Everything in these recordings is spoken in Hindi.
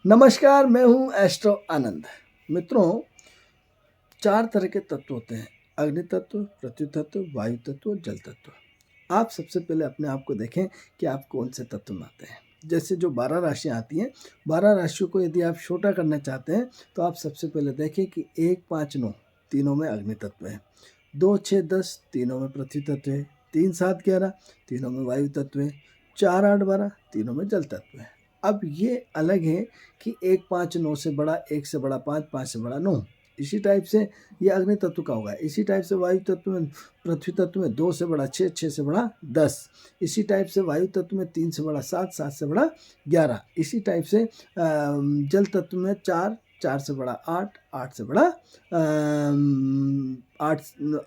नमस्कार, मैं हूँ एस्ट्रो आनंद। मित्रों, 4 तरह के तत्व होते हैं: अग्नि तत्व, पृथ्वी तत्व, वायु तत्व और जल तत्व। आप सबसे पहले अपने आप को देखें कि आप कौन से तत्व में आते हैं। जैसे जो 12 राशियाँ आती हैं, 12 राशियों को यदि आप छोटा करना चाहते हैं तो आप सबसे पहले देखें कि 1, 5, 9 तीनों में अग्नि तत्व है, 2, 6, 10 तीनों में पृथ्वी तत्व है, 3, 7, 11 तीनों में वायु तत्व है, 4, 8, 12 तीनों में जल तत्व है। अब ये अलग है कि 1, 5, 9 से बड़ा, 1 से बड़ा 5, 5 से बड़ा 9। इसी टाइप से ये अग्नि तत्व का होगा। इसी टाइप से वायु तत्व में, पृथ्वी तत्व में 2 से बड़ा 6, 6 से बड़ा 10। इसी टाइप से वायु तत्व में 3 से बड़ा 7, 7 से बड़ा 11। इसी टाइप से जल तत्व में 4, 4 से बड़ा 8, 8 से बड़ा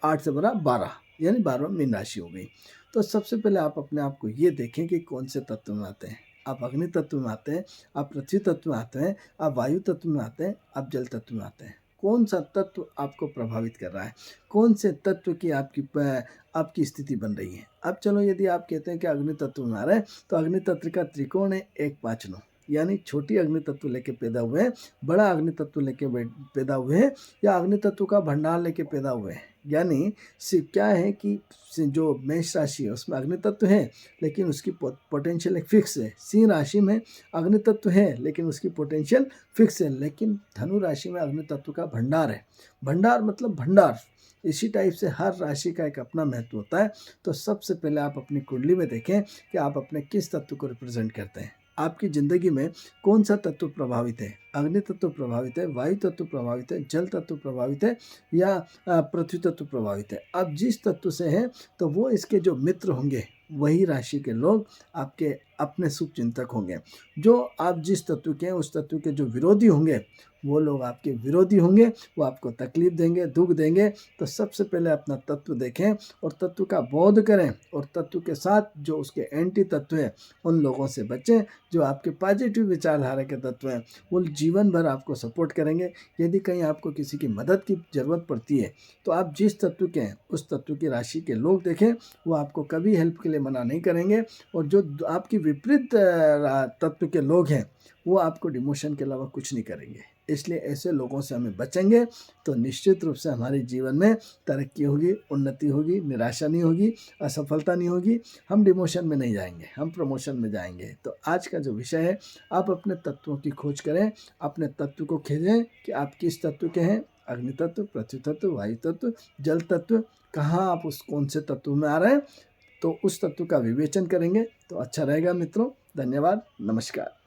8 से बड़ा 12, यानी 12 मीन राशि हो गई। तो सबसे पहले आप अपने आप को ये देखें कि कौन से तत्व में आते हैं। आप अग्नि तत्व में आते हैं, आप पृथ्वी तत्व में आते हैं, आप वायु तत्व में आते हैं, आप जल तत्व में आते हैं। कौन सा तत्व आपको प्रभावित कर रहा है, कौन से तत्व की आपकी स्थिति बन रही है। अब चलो, यदि आप कहते हैं कि अग्नि तत्व में आ रहे हैं तो अग्नि तत्व का त्रिकोण है 1, 5, 9, यानी छोटी अग्नि तत्व लेके पैदा हुए हैं, बड़ा अग्नि तत्व लेके पैदा हुए हैं, या अग्नि तत्व का भंडार लेके पैदा हुए हैं। यानी क्या है कि जो मेष राशि है उसमें अग्नि तत्व है लेकिन उसकी पोटेंशियल एक फिक्स है। सिंह राशि में अग्नि तत्व है लेकिन उसकी पोटेंशियल फिक्स है। लेकिन धनु राशि में अग्नि तत्व का भंडार है। भंडार मतलब भंडार। इसी टाइप से हर राशि का एक अपना महत्व होता है। तो सबसे पहले आप अपनी कुंडली में देखें कि आप अपने किस तत्व को रिप्रेजेंट करते हैं। आपकी ज़िंदगी में कौन सा तत्व प्रभावित है। अग्नि तत्व प्रभावित है, वायु तत्व प्रभावित है, जल तत्व प्रभावित है, या पृथ्वी तत्व प्रभावित है। अब जिस तत्व से है तो वो इसके जो मित्र होंगे वही राशि के लोग आपके अपने शुभ चिंतक होंगे। जो आप जिस तत्व के हैं उस तत्व के जो विरोधी होंगे वो लोग आपके विरोधी होंगे, वो आपको तकलीफ देंगे, दुख देंगे। तो सबसे पहले अपना तत्व देखें और तत्व का बोध करें, और तत्व के साथ जो उसके एंटी तत्व हैं उन लोगों से बचें। जो आपके पॉजिटिव विचारधारा के तत्व हैं वो जीवन भर आपको सपोर्ट करेंगे। यदि कहीं आपको किसी की मदद की ज़रूरत पड़ती है तो आप जिस तत्व के हैं उस तत्व की राशि के लोग देखें, वो आपको कभी हेल्प के लिए मना नहीं करेंगे। और जो आपकी विपरीत तत्व के लोग हैं वो आपको डिमोशन के अलावा कुछ नहीं करेंगे। इसलिए ऐसे लोगों से हमें बचेंगे तो निश्चित रूप से हमारे जीवन में तरक्की होगी, उन्नति होगी, निराशा नहीं होगी, असफलता नहीं होगी। हम डिमोशन में नहीं जाएंगे, हम प्रमोशन में जाएंगे। तो आज का जो विषय है, आप अपने तत्वों की खोज करें, अपने तत्व को खोजें कि आप किस तत्व के हैं। अग्नि तत्व, पृथ्वी तत्व, वायु तत्व, जल तत्व, कहाँ आप उस कौन से तत्व में आ रहे हैं, तो उस तत्व का विवेचन करेंगे तो अच्छा रहेगा। मित्रों, धन्यवाद, नमस्कार।